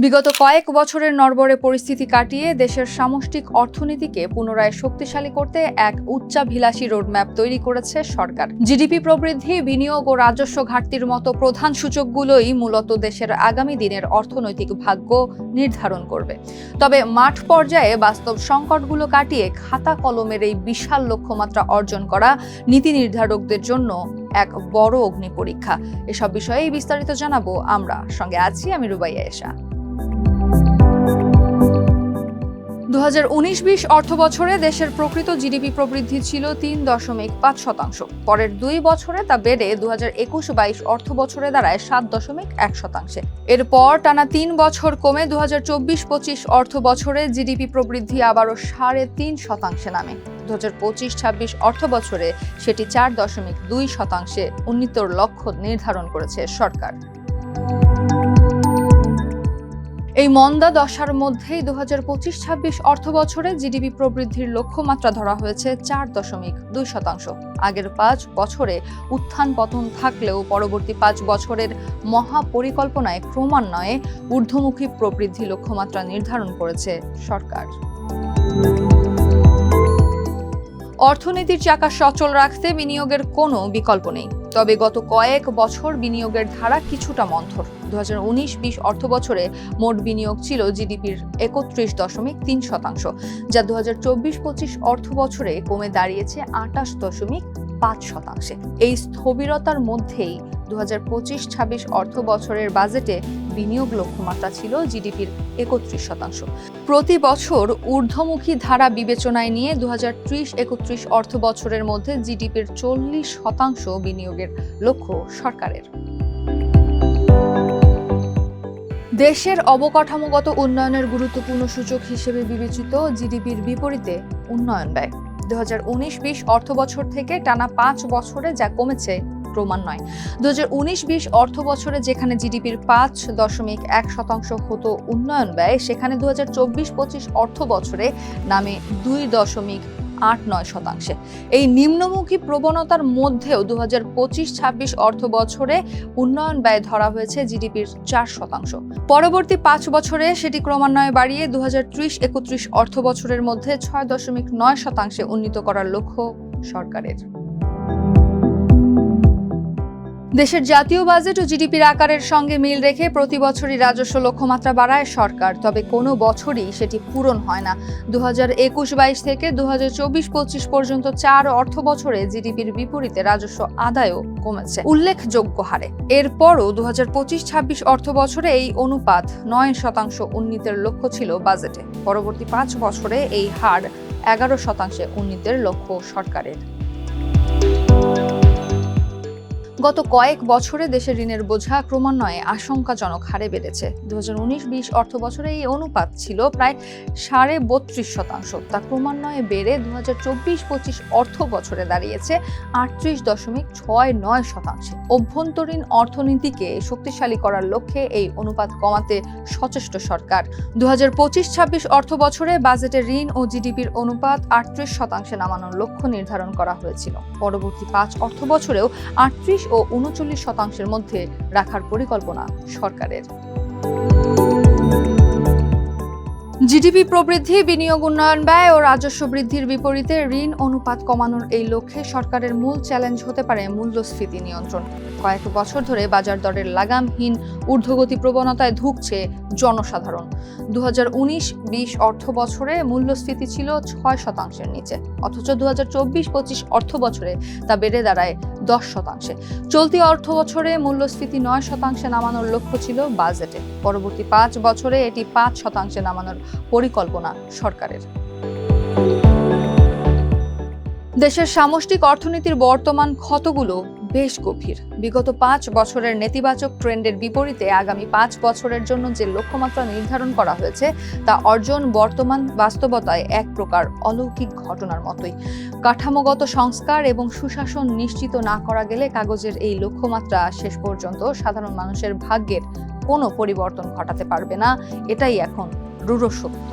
বিগত কয়েক বছরের নড়বড়ে পরিস্থিতি কাটিয়ে দেশের সামষ্টিক অর্থনীতিকে পুনরায় শক্তিশালী করতে এক উচ্চাভিলাষী রোডম্যাপ তৈরি করেছে সরকার। জিডিপি প্রবৃদ্ধি, বিনিয়োগ ও রাজস্ব ঘাটতির মতো প্রধান সূচকগুলোই মূলত দেশের আগামী দিনের অর্থনৈতিক ভাগ্য নির্ধারণ করবে। তবে মাঠ পর্যায়ে বাস্তব সংকটগুলো কাটিয়ে খাতা কলমের এই বিশাল লক্ষ্যমাত্রা অর্জন করা নীতি নির্ধারকদের জন্য এক বড় অগ্নি পরীক্ষা। এসব বিষয়ে বিস্তারিত জানাবো আমরা, সঙ্গে আছি আমি রুবাইয়া এশা। 2019-20 অর্থবছরে দেশের প্রকৃত জিডিপি প্রবৃদ্ধি ছিল 3.5%। পরের 2 বছরে তা বেড়ে 2021-22 অর্থবছরে দাঁড়ায় 7.1%। এরপর টানা 3 বছর কমে 2024-25 অর্থবছরে জিডিপি প্রবৃদ্ধি আবারও 3.5% নামে। 2025-26 অর্থবছরে সেটি 4.2%-এ উন্নীতর লক্ষ্য নির্ধারণ করেছে সরকার। এই মন্দা দশার মধ্যেই 2025-26 অর্থবছরে জিডিপি প্রবৃদ্ধির লক্ষ্যমাত্রা ধরা হয়েছে 4.2%। আগের 5 বছরে উত্থান পতন থাকলেও পরবর্তী 5 বছরের মহাপরিকল্পনায় ক্রমান্বয়ে ঊর্ধ্বমুখী প্রবৃদ্ধি লক্ষ্যমাত্রা নির্ধারণ করেছে সরকার। অর্থনীতির চাকা সচল রাখতে বিনিয়োগের কোনো বিকল্প নেই। তবে গত কয়েক বছর বিনিয়োগের ধারা কিছুটা মন্থর। 2019-20 অর্থবছরে মোট বিনিয়োগ ছিল জিডিপির 31.3%, যা 2024-25 অর্থবছরে কমে দাঁড়িয়েছে 28.5%। এই স্থবিরতার মধ্যেই 2025-26 অর্থবছরের বাজেটে বিনিয়োগ লক্ষ্যমাত্রা ছিল জিডিপির 31%। প্রতি বছর ঊর্ধ্বমুখী ধারা বিবেচনায় নিয়ে 2030-31 অর্থবছরের মধ্যে জিডিপির 40% বিনিয়োগের লক্ষ্য সরকারের। দেশের অবকাঠামোগত উন্নয়নের গুরুত্বপূর্ণ সূচক হিসেবে বিবেচিত জিডিপির বিপরীতে উন্নয়ন ব্যয় 2019-20 অর্থবছর থেকে টানা 5 বছরে যা কমেছে ক্রমান্বয়ে। 2019-20 অর্থবছরে যেখানে জিডিপির 5.1% হতো উন্নয়ন ব্যয়, সেখানে 2024-25 অর্থবছরে নামে 2.89%। এই নিম্নমুখী প্রবণতার মধ্যেও 2025-26 অর্থবছরে উন্নয়ন ব্যয় ধরা হয়েছে জিডিপির 4%। পরবর্তী 5 বছরে সেটি ক্রমান্বয়ে বাড়িয়ে 2030-31 অর্থবছরের মধ্যে 6.9%-এ উন্নীত করার লক্ষ্য সরকারের। দেশের জাতীয় বাজেট ও জিডিপির আকারের সঙ্গে মিল রেখে প্রতি বছরই রাজস্ব লক্ষ্যমাত্রা বাড়ায় সরকার, তবে কোনো বছরই সেটি পূরণ হয় না। 2021-22 থেকে 2024-25 পর্যন্ত 4 অর্থবছরে জিডিপির বিপরীতে রাজস্ব আদায়ও কমেছে উল্লেখযোগ্য হারে। এরপরও 2025-26 অর্থবছরে এই অনুপাত 9% উন্নীতের লক্ষ্য ছিল বাজেটে। পরবর্তী 5 বছরে এই হার 11%-এ উন্নীতের লক্ষ্য সরকারের। গত কয়েক বছরে দেশের ঋণের বোঝা ক্রমান্বয়ে আশঙ্কাজনক হারে বেড়েছে। 2019-20 অর্থবছরে এই অনুপাত ছিল প্রায় 32.5%। তা ক্রমান্বয়ে বেড়ে 2024-25 অর্থবছরে দাঁড়িয়েছে 38.69%। অভ্যন্তরীণ অর্থনীতিকে শক্তিশালী করার লক্ষ্যে এই অনুপাত কমাতে সচেষ্ট সরকার। 2025-26 অর্থবছরে বাজেটে ঋণ ও জিডিপির অনুপাত 38%-এ নামানোর লক্ষ্য নির্ধারণ করা হয়েছিল। পরবর্তী 5 অর্থবছরেও 38 ও 39%-এর মধ্যে রাখার পরিকল্পনা সরকারের। জিডিপি প্রবৃদ্ধি, বিনিয়োগ, উন্নয়ন ব্যয় ও রাজস্ব বৃদ্ধির বিপরীতে ঋণ অনুপাত কমানোর এই লক্ষ্যে সরকারের মূল চ্যালেঞ্জ হতে পারে মূল্যস্ফীতি নিয়ন্ত্রণ। কয়েক বছর ধরে বাজার দরের লাগামহীন ঊর্ধ্বগতি প্রবণতায় ধুঁকছে জনসাধারণ। 2019-20 অর্থবছরে মূল্যস্ফীতি ছিল 6%-এর নিচে, অথচ 2024-25 অর্থবছরে তা বেড়ে দাঁড়ায় 10%-এ। চলতি অর্থবছরে মূল্যস্ফীতি 9%-এ নামানোর লক্ষ্য ছিল বাজেটে। পরবর্তী 5 বছরে এটি 5%-এ নামানোর পরিকল্পনা সরকারের। দেশের সামষ্টিক অর্থনীতির বর্তমান ক্ষতগুলো বেশ গভীর। বিগত 5 বছরের নেতিবাচক ট্রেন্ডের বিপরীতে আগামী 5 বছরের জন্য যে লক্ষ্যমাত্রা নির্ধারণ করা হয়েছে তা অর্জন বর্তমান বাস্তবতায় এক প্রকার অলৌকিক ঘটনার মতোই। কাঠামোগত সংস্কার এবং সুশাসন নিশ্চিত না করা গেলে কাগজের এই লক্ষ্যমাত্রা শেষ পর্যন্ত সাধারণ মানুষের ভাগ্যের কোনো পরিবর্তন ঘটাতে পারবে না, এটাই এখন রূঢ় সত্য।